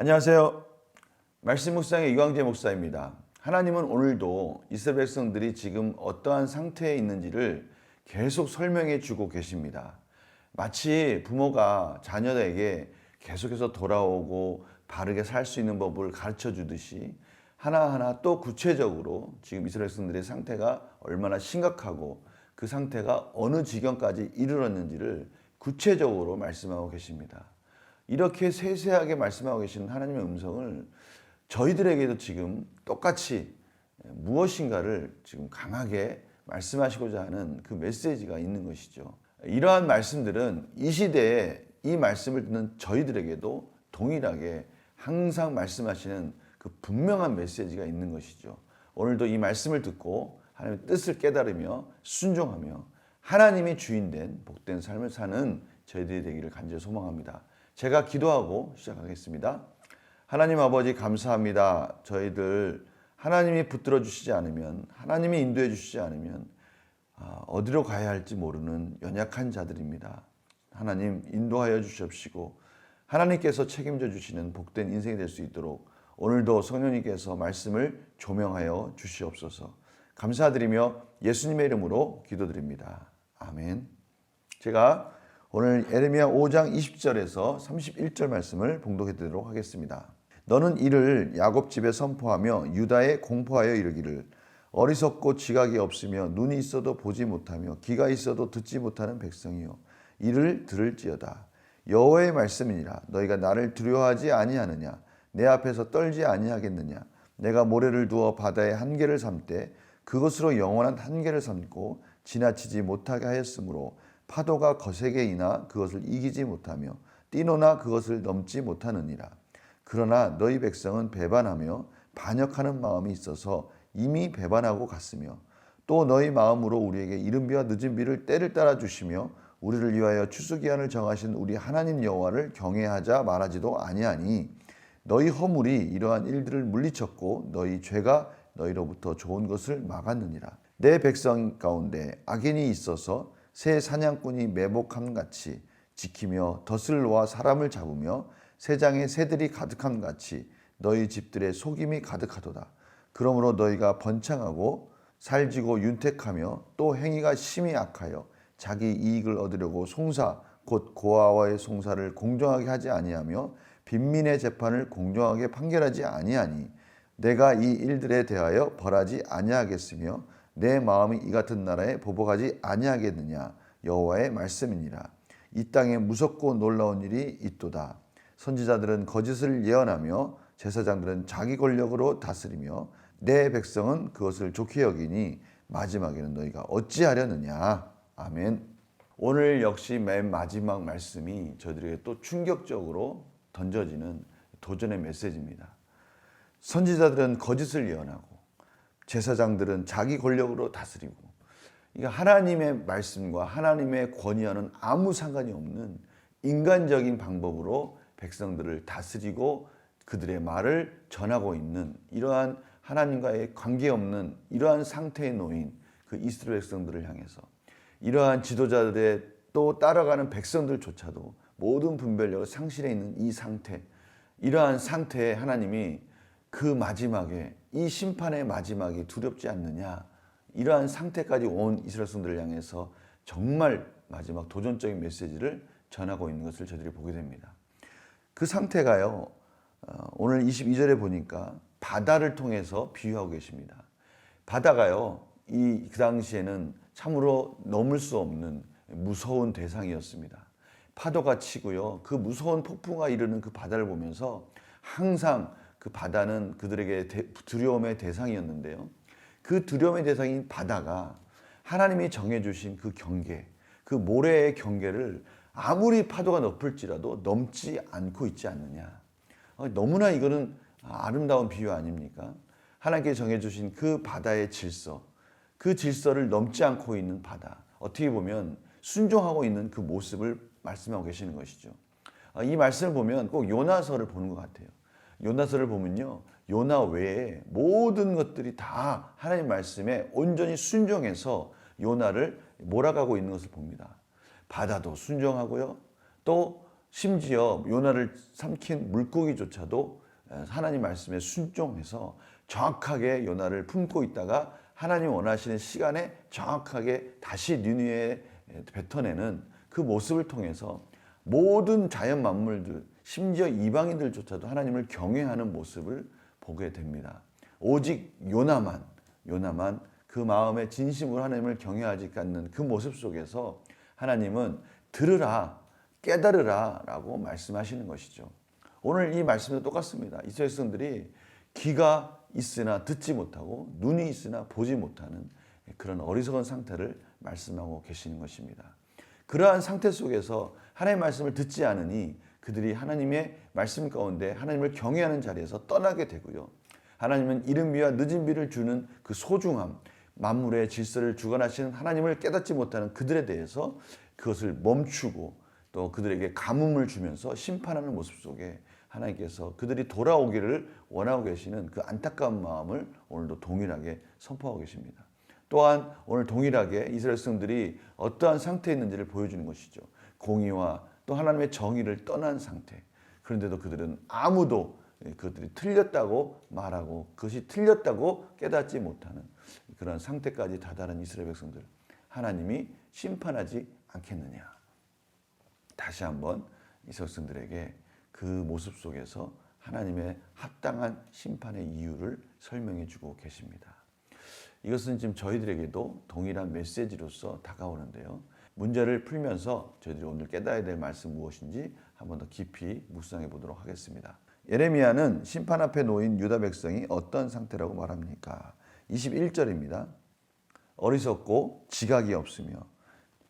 안녕하세요. 말씀 묵상의 유광재 목사입니다. 하나님은 오늘도 이스라엘 백성들이 지금 어떠한 상태에 있는지를 계속 설명해 주고 계십니다. 마치 부모가 자녀에게 계속해서 돌아오고 바르게 살 수 있는 법을 가르쳐 주듯이 하나하나 또 구체적으로 지금 이스라엘 백성들의 상태가 얼마나 심각하고 그 상태가 어느 지경까지 이르렀는지를 구체적으로 말씀하고 계십니다. 이렇게 세세하게 말씀하고 계시는 하나님의 음성을 저희들에게도 지금 똑같이 무엇인가를 지금 강하게 말씀하시고자 하는 그 메시지가 있는 것이죠. 이러한 말씀들은 이 시대에 이 말씀을 듣는 저희들에게도 동일하게 항상 말씀하시는 그 분명한 메시지가 있는 것이죠. 오늘도 이 말씀을 듣고 하나님의 뜻을 깨달으며 순종하며 하나님이 주인된 복된 삶을 사는 저희들이 되기를 간절히 소망합니다. 제가 기도하고 시작하겠습니다. 하나님 아버지 감사합니다. 저희들 하나님이 붙들어 주시지 않으면, 하나님이 인도해 주시지 않으면 어디로 가야 할지 모르는 연약한 자들입니다. 하나님 인도하여 주십시고 하나님께서 책임져 주시는 복된 인생이 될 수 있도록 오늘도 성령님께서 말씀을 조명하여 주시옵소서. 감사드리며 예수님의 이름으로 기도드립니다. 아멘. 제가 오늘 에레미야 5장 20절에서 31절 말씀을 봉독해 드리도록 하겠습니다. 너는 이를 야곱 집에 선포하며 유다에 공포하여 이르기를 어리석고 지각이 없으며 눈이 있어도 보지 못하며 귀가 있어도 듣지 못하는 백성이요 이를 들을지어다. 여호와의 말씀이니라. 너희가 나를 두려워하지 아니하느냐? 내 앞에서 떨지 아니하겠느냐? 내가 모래를 두어 바다의 한계를 삼되 그것으로 영원한 한계를 삼고 지나치지 못하게 하였으므로 파도가 거세게 이나 그것을 이기지 못하며 뛰노나 그것을 넘지 못하느니라. 그러나 너희 백성은 배반하며 반역하는 마음이 있어서 이미 배반하고 갔으며 또 너희 마음으로 우리에게 이른비와 늦은비를 때를 따라 주시며 우리를 위하여 추수기한을 정하신 우리 하나님 여호와를 경외하자 말하지도 아니하니 너희 허물이 이러한 일들을 물리쳤고 너희 죄가 너희로부터 좋은 것을 막았느니라. 내 백성 가운데 악인이 있어서 새 사냥꾼이 매복함같이 지키며 덫을 놓아 사람을 잡으며 새장에 새들이 가득함같이 너희 집들의 속임이 가득하도다. 그러므로 너희가 번창하고 살지고 윤택하며 또 행위가 심히 악하여 자기 이익을 얻으려고 송사 곧 고아와의 송사를 공정하게 하지 아니하며 빈민의 재판을 공정하게 판결하지 아니하니 내가 이 일들에 대하여 벌하지 아니하겠으며 내 마음이 이 같은 나라에 보복하지 아니하겠느냐. 여호와의 말씀이니라. 이 땅에 무섭고 놀라운 일이 있도다. 선지자들은 거짓을 예언하며 제사장들은 자기 권력으로 다스리며 내 백성은 그것을 좋게 여기니 마지막에는 너희가 어찌하려느냐. 아멘. 오늘 역시 맨 마지막 말씀이 저희들에게 또 충격적으로 던져지는 도전의 메시지입니다. 선지자들은 거짓을 예언하고 제사장들은 자기 권력으로 다스리고, 이게 하나님의 말씀과 하나님의 권위와는 아무 상관이 없는 인간적인 방법으로 백성들을 다스리고 그들의 말을 전하고 있는 이러한 하나님과의 관계없는 이러한 상태에 놓인 그 이스라엘 백성들을 향해서 이러한 지도자들의 또 따라가는 백성들조차도 모든 분별력을 상실해 있는 이 상태, 이러한 상태에 하나님이 그 마지막에 이 심판의 마지막이 두렵지 않느냐, 이러한 상태까지 온 이스라엘 백성들을 향해서 정말 마지막 도전적인 메시지를 전하고 있는 것을 저희들이 보게 됩니다. 그 상태가요, 오늘 22절에 보니까 바다를 통해서 비유하고 계십니다. 바다가요, 그 당시에는 참으로 넘을 수 없는 무서운 대상이었습니다. 파도가 치고요, 그 무서운 폭풍과 이르는 그 바다를 보면서 항상 그 바다는 그들에게 두려움의 대상이었는데요. 그 두려움의 대상인 바다가 하나님이 정해주신 그 경계, 그 모래의 경계를 아무리 파도가 높을지라도 넘지 않고 있지 않느냐. 너무나 이거는 아름다운 비유 아닙니까? 하나님께 정해주신 그 바다의 질서, 그 질서를 넘지 않고 있는 바다. 어떻게 보면 순종하고 있는 그 모습을 말씀하고 계시는 것이죠. 이 말씀을 보면 꼭 요나서를 보는 것 같아요. 요나서를 보면요, 요나 외에 모든 것들이 다 하나님 말씀에 온전히 순종해서 요나를 몰아가고 있는 것을 봅니다. 바다도 순종하고요, 또 심지어 요나를 삼킨 물고기조차도 하나님 말씀에 순종해서 정확하게 요나를 품고 있다가 하나님 원하시는 시간에 정확하게 다시 니느웨에 뱉어내는 그 모습을 통해서 모든 자연 만물들, 심지어 이방인들조차도 하나님을 경외하는 모습을 보게 됩니다. 오직 요나만 그 마음에 진심으로 하나님을 경외하지 않는 그 모습 속에서 하나님은 들으라, 깨달으라 라고 말씀하시는 것이죠. 오늘 이 말씀도 똑같습니다. 이스라엘 백성들이 귀가 있으나 듣지 못하고 눈이 있으나 보지 못하는 그런 어리석은 상태를 말씀하고 계시는 것입니다. 그러한 상태 속에서 하나님의 말씀을 듣지 않으니 그들이 하나님의 말씀 가운데 하나님을 경외하는 자리에서 떠나게 되고요. 하나님은 이른 비와 늦은 비를 주는 그 소중함, 만물의 질서를 주관하시는 하나님을 깨닫지 못하는 그들에 대해서 그것을 멈추고 또 그들에게 가뭄을 주면서 심판하는 모습 속에 하나님께서 그들이 돌아오기를 원하고 계시는 그 안타까운 마음을 오늘도 동일하게 선포하고 계십니다. 또한 오늘 동일하게 이스라엘 백성들이 어떠한 상태에 있는지를 보여주는 것이죠. 공의와 또 하나님의 정의를 떠난 상태. 그런데도 그들은 아무도 그들이 틀렸다고 말하고 그것이 틀렸다고 깨닫지 못하는 그런 상태까지 다다른 이스라엘 백성들. 하나님이 심판하지 않겠느냐. 다시 한번 이스라엘 백성들에게 그 모습 속에서 하나님의 합당한 심판의 이유를 설명해 주고 계십니다. 이것은 지금 저희들에게도 동일한 메시지로서 다가오는데요. 문제를 풀면서 저희들이 오늘 깨달아야 될 말씀 무엇인지 한번 더 깊이 묵상해 보도록 하겠습니다. 예레미야는 심판 앞에 놓인 유다 백성이 어떤 상태라고 말합니까? 21절입니다. 어리석고 지각이 없으며,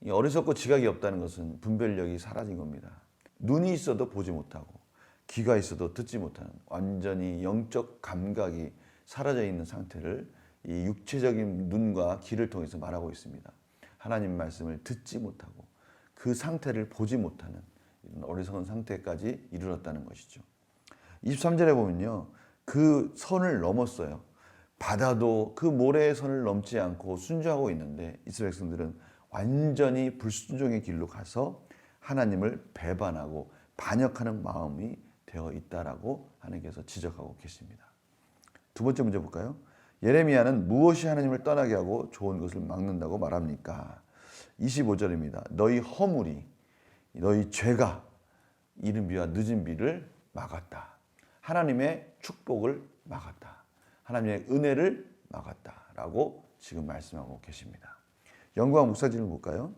이 어리석고 지각이 없다는 것은 분별력이 사라진 겁니다. 눈이 있어도 보지 못하고 귀가 있어도 듣지 못하는 완전히 영적 감각이 사라져 있는 상태를 이 육체적인 눈과 귀를 통해서 말하고 있습니다. 하나님 말씀을 듣지 못하고 그 상태를 보지 못하는 이런 어리석은 상태까지 이르렀다는 것이죠. 23절에 보면요. 그 선을 넘었어요. 바다도 그 모래의 선을 넘지 않고 순종하고 있는데 이스라엘 백성들은 완전히 불순종의 길로 가서 하나님을 배반하고 반역하는 마음이 되어 있다라고 하나님께서 지적하고 계십니다. 두 번째 문제 볼까요? 예레미야는 무엇이 하나님을 떠나게 하고 좋은 것을 막는다고 말합니까? 25절입니다. 너희 허물이, 너희 죄가 이른 비와 늦은 비를 막았다. 하나님의 축복을 막았다. 하나님의 은혜를 막았다라고 지금 말씀하고 계십니다. 영과 묵사진을 볼까요?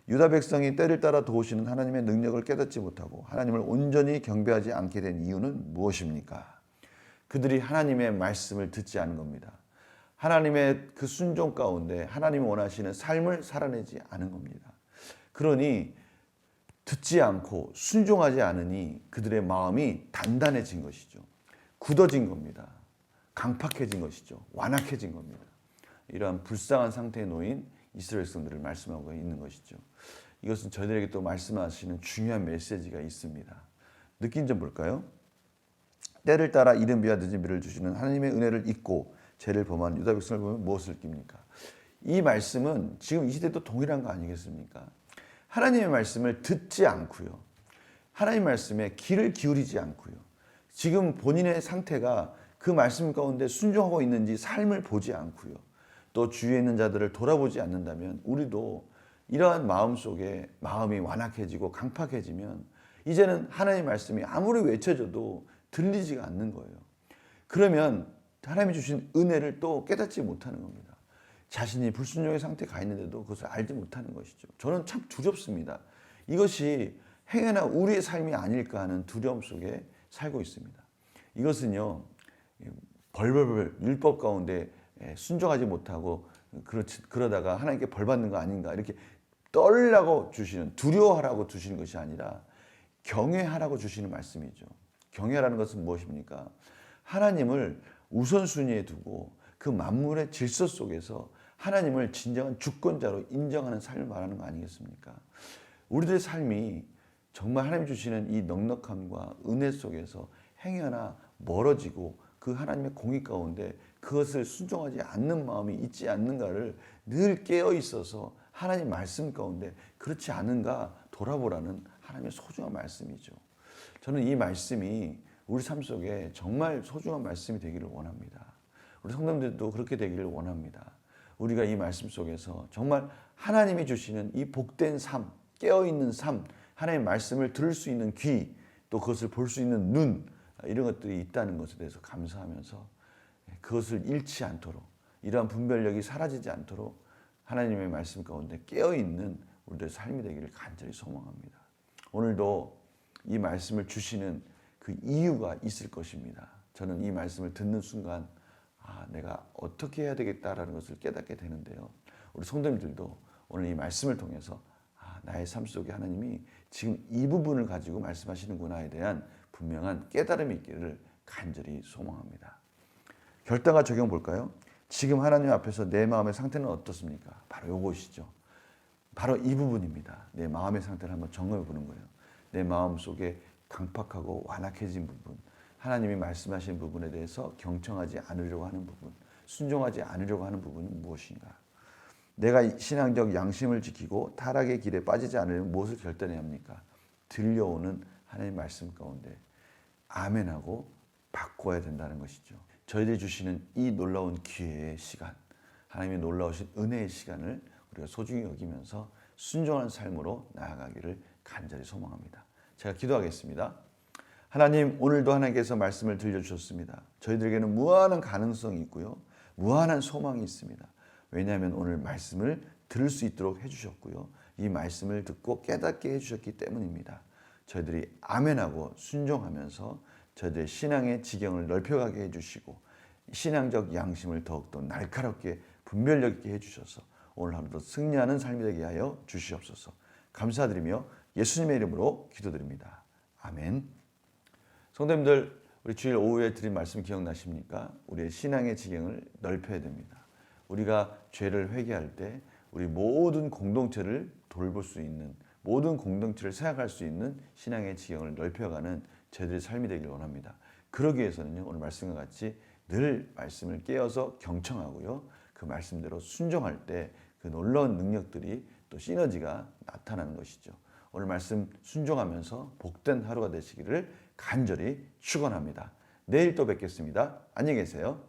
유다 백성이 때를 따라 도우시는 하나님의 능력을 깨닫지 못하고 하나님을 온전히 경배하지 않게 된 이유는 무엇입니까? 그들이 하나님의 말씀을 듣지 않은 겁니다. 하나님의 그 순종 가운데 하나님이 원하시는 삶을 살아내지 않은 겁니다. 그러니 듣지 않고 순종하지 않으니 그들의 마음이 단단해진 것이죠. 굳어진 겁니다. 강팍해진 것이죠. 완악해진 겁니다. 이러한 불쌍한 상태에 놓인 이스라엘 백성들을 말씀하고 있는 것이죠. 이것은 저희들에게 또 말씀하시는 중요한 메시지가 있습니다. 느낀 점 볼까요? 때를 따라 이른 비와 늦은 비를 주시는 하나님의 은혜를 잊고 죄를 범한 유다 백성을 보면 무엇을 낍니까? 이 말씀은 지금 이 시대도 동일한 거 아니겠습니까? 하나님의 말씀을 듣지 않고요. 하나님 말씀에 귀를 기울이지 않고요. 지금 본인의 상태가 그 말씀 가운데 순종하고 있는지 삶을 보지 않고요. 또 주위에 있는 자들을 돌아보지 않는다면 우리도 이러한 마음 속에 마음이 완악해지고 강팍해지면 이제는 하나님의 말씀이 아무리 외쳐져도 들리지가 않는 거예요. 그러면 하나님이 주신 은혜를 또 깨닫지 못하는 겁니다. 자신이 불순종의 상태에 가 있는데도 그것을 알지 못하는 것이죠. 저는 참 두렵습니다. 이것이 행여나 우리의 삶이 아닐까 하는 두려움 속에 살고 있습니다. 이것은요, 벌벌벌 율법 가운데 순종하지 못하고 그러다가 하나님께 벌 받는 거 아닌가 이렇게 떨라고 주시는, 두려워하라고 주시는 것이 아니라 경외하라고 주시는 말씀이죠. 경외하라는 것은 무엇입니까? 하나님을 우선순위에 두고 그 만물의 질서 속에서 하나님을 진정한 주권자로 인정하는 삶을 말하는 거 아니겠습니까? 우리들의 삶이 정말 하나님 주시는 이 넉넉함과 은혜 속에서 행여나 멀어지고 그 하나님의 공의 가운데 그것을 순종하지 않는 마음이 있지 않는가를 늘 깨어 있어서 하나님 말씀 가운데 그렇지 않은가 돌아보라는 하나님의 소중한 말씀이죠. 저는 이 말씀이 우리 삶 속에 정말 소중한 말씀이 되기를 원합니다. 우리 성도님들도 그렇게 되기를 원합니다. 우리가 이 말씀 속에서 정말 하나님이 주시는 이 복된 삶, 깨어있는 삶, 하나님의 말씀을 들을 수 있는 귀, 또 그것을 볼 수 있는 눈, 이런 것들이 있다는 것에 대해서 감사하면서 그것을 잃지 않도록, 이러한 분별력이 사라지지 않도록 하나님의 말씀 가운데 깨어있는 우리들의 삶이 되기를 간절히 소망합니다. 오늘도 이 말씀을 주시는 그 이유가 있을 것입니다. 저는 이 말씀을 듣는 순간 내가 어떻게 해야 되겠다라는 것을 깨닫게 되는데요. 우리 성도님들도 오늘 이 말씀을 통해서 나의 삶 속에 하나님이 지금 이 부분을 가지고 말씀하시는구나에 대한 분명한 깨달음이 있기를 간절히 소망합니다. 결단과 적용 볼까요? 지금 하나님 앞에서 내 마음의 상태는 어떻습니까? 바로 이것이죠. 바로 이 부분입니다. 내 마음의 상태를 한번 점검해 보는 거예요. 내 마음 속에 강팍하고 완악해진 부분, 하나님이 말씀하신 부분에 대해서 경청하지 않으려고 하는 부분, 순종하지 않으려고 하는 부분이 무엇인가? 내가 신앙적 양심을 지키고 타락의 길에 빠지지 않으려면 무엇을 결단해야 합니까? 들려오는 하나님의 말씀 가운데 아멘하고 바꿔야 된다는 것이죠. 저희들이 주시는 이 놀라운 기회의 시간, 하나님의 놀라우신 은혜의 시간을 우리가 소중히 여기면서 순종하는 삶으로 나아가기를 간절히 소망합니다. 제가 기도하겠습니다. 하나님, 오늘도 하나님께서 말씀을 들려주셨습니다. 저희들에게는 무한한 가능성이 있고요. 무한한 소망이 있습니다. 왜냐하면 오늘 말씀을 들을 수 있도록 해주셨고요. 이 말씀을 듣고 깨닫게 해주셨기 때문입니다. 저희들이 아멘하고 순종하면서 저희들의 신앙의 지경을 넓혀가게 해주시고 신앙적 양심을 더욱더 날카롭게 분별력 있게 해주셔서 오늘 하루도 승리하는 삶이 되게 하여 주시옵소서. 감사드리며 예수님의 이름으로 기도드립니다. 아멘. 성도님들, 우리 주일 오후에 드린 말씀 기억나십니까? 우리의 신앙의 지경을 넓혀야 됩니다. 우리가 죄를 회개할 때 우리 모든 공동체를 돌볼 수 있는, 모든 공동체를 생각할 수 있는 신앙의 지경을 넓혀가는 저희들의 삶이 되길 원합니다. 그러기 위해서는요, 오늘 말씀과 같이 늘 말씀을 깨어서 경청하고요, 그 말씀대로 순종할 때 그 놀라운 능력들이 또 시너지가 나타나는 것이죠. 오늘 말씀 순종하면서 복된 하루가 되시기를 간절히 축원합니다. 내일 또 뵙겠습니다. 안녕히 계세요.